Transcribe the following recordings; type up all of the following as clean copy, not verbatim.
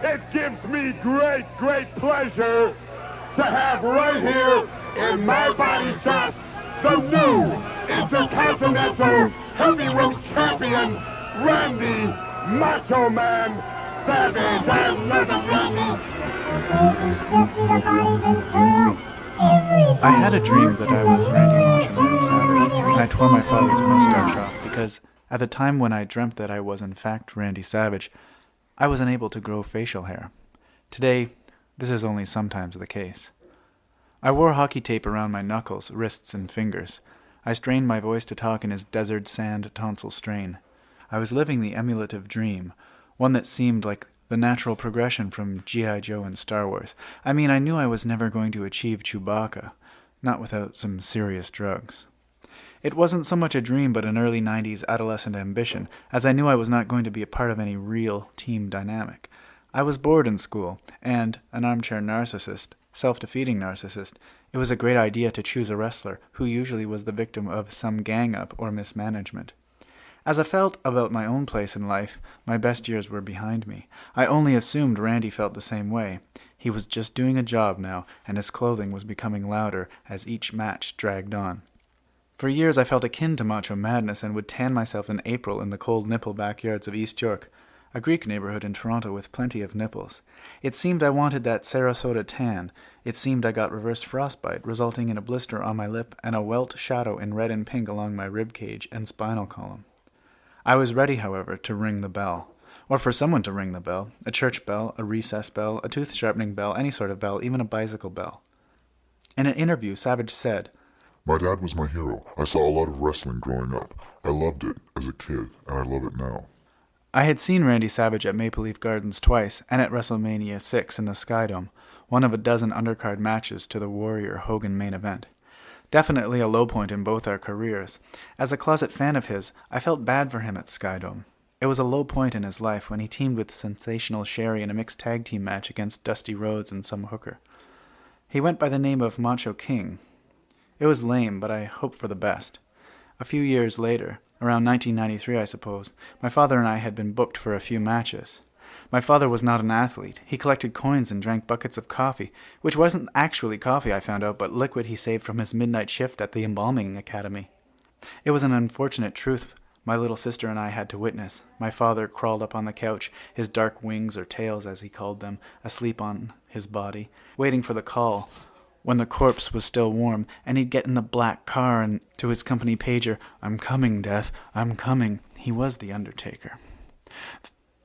It gives me great, great pleasure to have right here in my body shop the new Intercontinental Heavyweight Champion, Randy Macho Man Savage. I love it, Randy. I had a dream that I was Randy Macho Man Savage, and I tore my father's mustache off because, at the time when I dreamt that I was in fact Randy Savage, I was unable to grow facial hair. Today, this is only sometimes the case. I wore hockey tape around my knuckles, wrists, and fingers. I strained my voice to talk in his desert sand tonsil strain. I was living the emulative dream, one that seemed like the natural progression from G.I. Joe and Star Wars. I mean, I knew I was never going to achieve Chewbacca, not without some serious drugs. It wasn't so much a dream but an early 90s adolescent ambition, as I knew I was not going to be a part of any real team dynamic. I was bored in school, and, an armchair narcissist, self-defeating narcissist, it was a great idea to choose a wrestler who usually was the victim of some gang-up or mismanagement. As I felt about my own place in life, my best years were behind me. I only assumed Randy felt the same way. He was just doing a job now, and his clothing was becoming louder as each match dragged on. For years I felt akin to macho madness and would tan myself in April in the cold nipple backyards of East York, a Greek neighborhood in Toronto with plenty of nipples. It seemed I wanted that Sarasota tan. It seemed I got reverse frostbite, resulting in a blister on my lip and a welt shadow in red and pink along my rib cage and spinal column. I was ready, however, to ring the bell. Or for someone to ring the bell. A church bell, a recess bell, a tooth-sharpening bell, any sort of bell, even a bicycle bell. In an interview, Savage said, "My dad was my hero. I saw a lot of wrestling growing up. I loved it as a kid, and I love it now." I had seen Randy Savage at Maple Leaf Gardens twice, and at WrestleMania 6 in the Skydome, one of a dozen undercard matches to the Warrior-Hogan main event. Definitely a low point in both our careers. As a closet fan of his, I felt bad for him at Skydome. It was a low point in his life when he teamed with Sensational Sherry in a mixed tag team match against Dusty Rhodes and some hooker. He went by the name of Macho King. It was lame, but I hoped for the best. A few years later, around 1993 I suppose, my father and I had been booked for a few matches. My father was not an athlete. He collected coins and drank buckets of coffee, which wasn't actually coffee, I found out, but liquid he saved from his midnight shift at the embalming academy. It was an unfortunate truth my little sister and I had to witness. My father crawled up on the couch, his dark wings, or tails as he called them, asleep on his body, waiting for the call when the corpse was still warm, and he'd get in the black car and to his company pager, "I'm coming, Death, I'm coming." He was the Undertaker.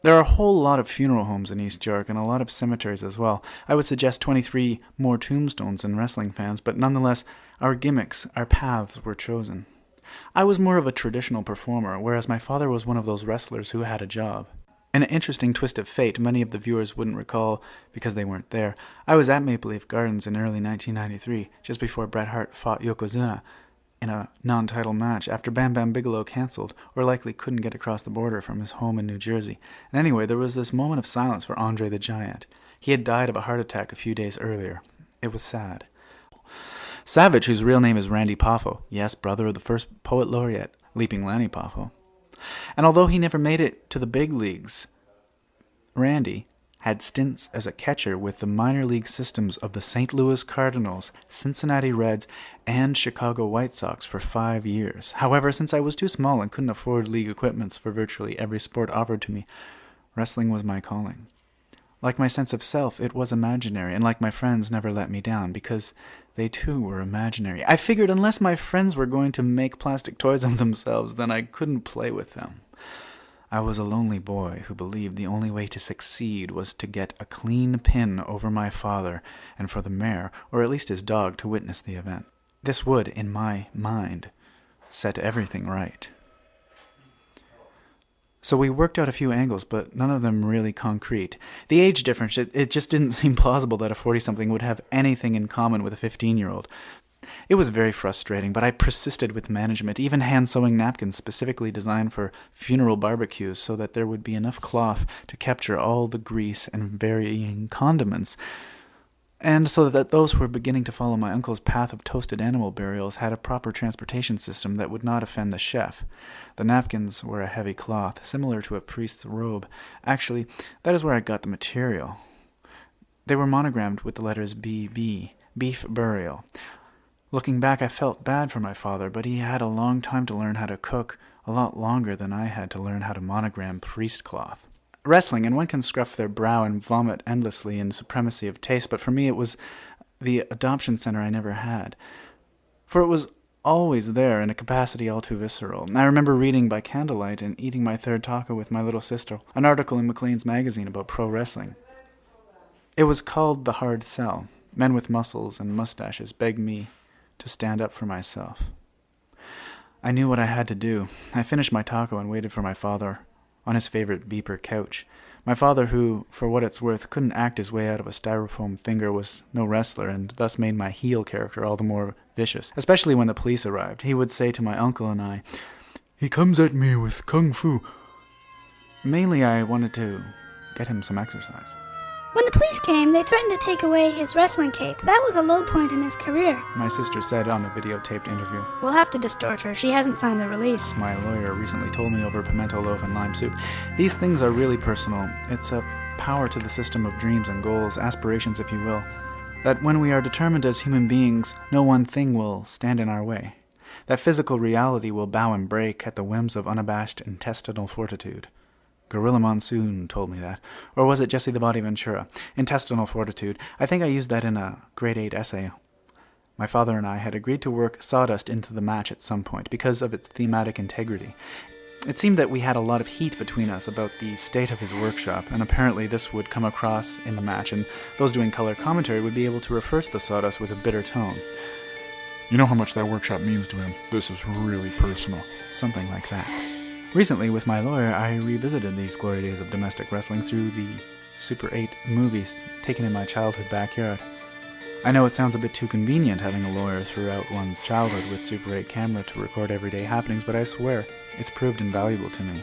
There are a whole lot of funeral homes in East York and a lot of cemeteries as well. I would suggest 23 more tombstones than wrestling fans, but nonetheless, our gimmicks, our paths were chosen. I was more of a traditional performer, whereas my father was one of those wrestlers who had a job. An interesting twist of fate many of the viewers wouldn't recall because they weren't there. I was at Maple Leaf Gardens in early 1993, just before Bret Hart fought Yokozuna in a non-title match after Bam Bam Bigelow canceled or likely couldn't get across the border from his home in New Jersey. And anyway, there was this moment of silence for Andre the Giant. He had died of a heart attack a few days earlier. It was sad. Savage, whose real name is Randy Poffo, yes, brother of the first poet laureate, Leaping Lanny Poffo. And although he never made it to the big leagues, Randy had stints as a catcher with the minor league systems of the St. Louis Cardinals, Cincinnati Reds, and Chicago White Sox for 5 years. However, since I was too small and couldn't afford league equipments for virtually every sport offered to me, wrestling was my calling. Like my sense of self, it was imaginary, and like my friends never let me down, because they too were imaginary. I figured unless my friends were going to make plastic toys of themselves, then I couldn't play with them. I was a lonely boy who believed the only way to succeed was to get a clean pin over my father, and for the mayor, or at least his dog, to witness the event. This would, in my mind, set everything right. So we worked out a few angles, but none of them really concrete. The age difference, it just didn't seem plausible that a 40-something would have anything in common with a 15-year-old. It was very frustrating, but I persisted with management, even hand-sewing napkins specifically designed for funeral barbecues so that there would be enough cloth to capture all the grease and varying condiments. And so that those who were beginning to follow my uncle's path of toasted animal burials had a proper transportation system that would not offend the chef. The napkins were a heavy cloth, similar to a priest's robe. Actually, that is where I got the material. They were monogrammed with the letters BB, beef burial. Looking back, I felt bad for my father, but he had a long time to learn how to cook, a lot longer than I had to learn how to monogram priest cloth. Wrestling, and one can scruff their brow and vomit endlessly in supremacy of taste, but for me it was the adoption center I never had. For it was always there in a capacity all too visceral. I remember reading by candlelight and eating my third taco with my little sister an article in Maclean's magazine about pro wrestling. It was called The Hard Sell. Men with muscles and mustaches begged me to stand up for myself. I knew what I had to do. I finished my taco and waited for my father on his favorite beeper couch. My father, who, for what it's worth, couldn't act his way out of a styrofoam finger, was no wrestler, and thus made my heel character all the more vicious, especially when the police arrived. He would say to my uncle and I, "He comes at me with kung fu." Mainly I wanted to get him some exercise. When the police came, they threatened to take away his wrestling cape. That was a low point in his career. My sister said on a videotaped interview. We'll have to distort her. She hasn't signed the release. My lawyer recently told me over pimento loaf and lime soup. These things are really personal. It's a power to the system of dreams and goals, aspirations if you will, that when we are determined as human beings, no one thing will stand in our way. That physical reality will bow and break at the whims of unabashed intestinal fortitude. Gorilla Monsoon told me that. Or was it Jesse the Body Ventura? Intestinal fortitude. I think I used that in a grade 8 essay. My father and I had agreed to work sawdust into the match at some point because of its thematic integrity. It seemed that we had a lot of heat between us about the state of his workshop, and apparently this would come across in the match, and those doing color commentary would be able to refer to the sawdust with a bitter tone. You know how much that workshop means to him. This is really personal. Something like that. Recently, with my lawyer, I revisited these glory days of domestic wrestling through the Super 8 movies taken in my childhood backyard. I know it sounds a bit too convenient having a lawyer throughout one's childhood with Super 8 camera to record everyday happenings, but I swear, it's proved invaluable to me.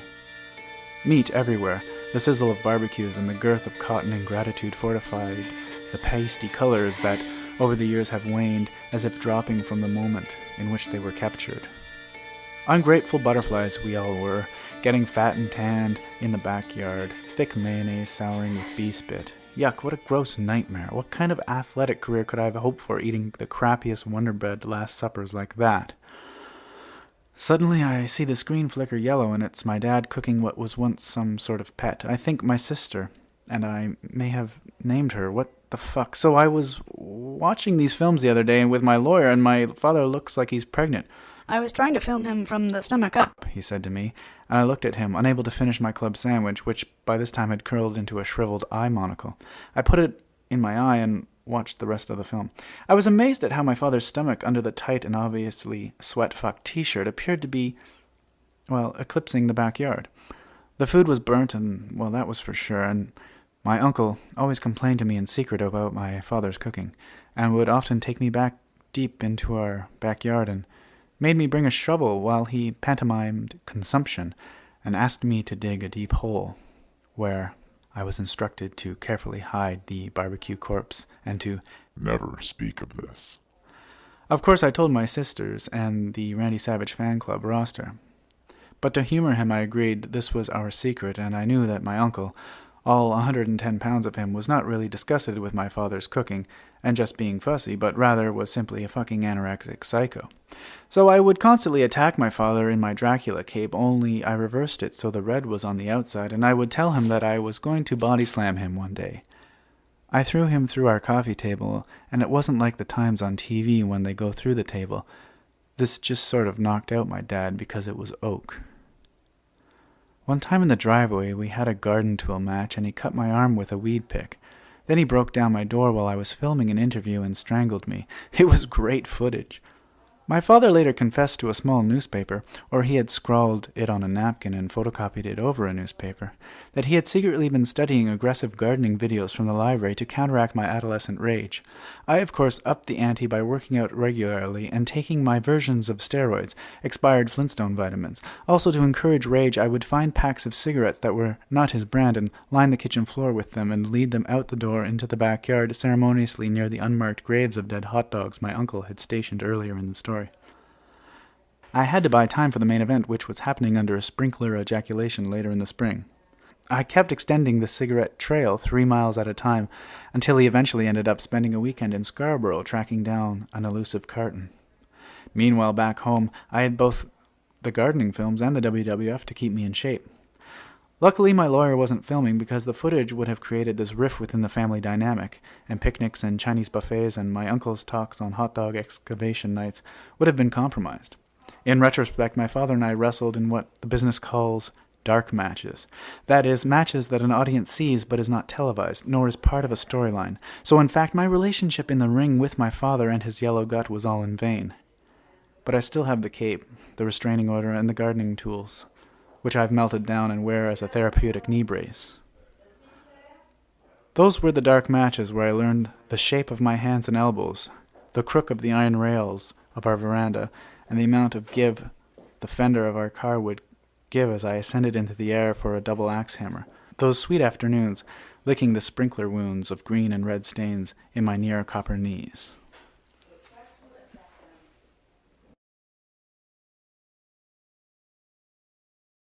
Meat everywhere, the sizzle of barbecues and the girth of cotton and gratitude fortified the pasty colors that, over the years, have waned as if dropping from the moment in which they were captured. Ungrateful butterflies we all were, getting fat and tanned in the backyard, thick mayonnaise souring with bee spit. Yuck, what a gross nightmare. What kind of athletic career could I have hoped for eating the crappiest Wonder Bread Last Suppers like that? Suddenly I see the screen flicker yellow, and it's my dad cooking what was once some sort of pet. I think my sister, and I may have named her. What the fuck? So I was watching these films the other day with my lawyer, and my father looks like he's pregnant. I was trying to film him from the stomach up, he said to me, and I looked at him, unable to finish my club sandwich, which by this time had curled into a shriveled eye monocle. I put it in my eye and watched the rest of the film. I was amazed at how my father's stomach, under the tight and obviously sweat-fucked t-shirt, appeared to be, well, eclipsing the backyard. The food was burnt, and, well, that was for sure, and my uncle always complained to me in secret about my father's cooking, and would often take me back deep into our backyard and made me bring a shovel while he pantomimed consumption and asked me to dig a deep hole, where I was instructed to carefully hide the barbecue corpse and to never speak of this. Of course, I told my sisters and the Randy Savage fan club roster. But to humor him, I agreed this was our secret, and I knew that my uncle, all 110 pounds of him, was not really disgusted with my father's cooking and just being fussy, but rather was simply a fucking anorexic psycho. So I would constantly attack my father in my Dracula cape, only I reversed it so the red was on the outside, and I would tell him that I was going to body slam him one day. I threw him through our coffee table, and it wasn't like the times on TV when they go through the table. This just sort of knocked out my dad because it was oak. One time in the driveway, we had a garden tool match, and he cut my arm with a weed pick. Then he broke down my door while I was filming an interview and strangled me. It was great footage. My father later confessed to a small newspaper, or he had scrawled it on a napkin and photocopied it over a newspaper, that he had secretly been studying aggressive gardening videos from the library to counteract my adolescent rage. I, of course, upped the ante by working out regularly and taking my versions of steroids, expired Flintstone vitamins. Also, to encourage rage, I would find packs of cigarettes that were not his brand and line the kitchen floor with them and lead them out the door into the backyard ceremoniously near the unmarked graves of dead hot dogs my uncle had stationed earlier in the story. I had to buy time for the main event, which was happening under a sprinkler ejaculation later in the spring. I kept extending the cigarette trail 3 miles at a time until he eventually ended up spending a weekend in Scarborough tracking down an elusive carton. Meanwhile, back home, I had both the gardening films and the WWF to keep me in shape. Luckily, my lawyer wasn't filming because the footage would have created this rift within the family dynamic, and picnics and Chinese buffets and my uncle's talks on hot dog excavation nights would have been compromised. In retrospect, my father and I wrestled in what the business calls dark matches. That is, matches that an audience sees but is not televised, nor is part of a storyline. So in fact, my relationship in the ring with my father and his yellow gut was all in vain. But I still have the cape, the restraining order, and the gardening tools, which I've melted down and wear as a therapeutic knee brace. Those were the dark matches where I learned the shape of my hands and elbows, the crook of the iron rails of our veranda, and the amount of give the fender of our car would give as I ascended into the air for a double axe hammer. Those sweet afternoons, licking the sprinkler wounds of green and red stains in my near copper knees.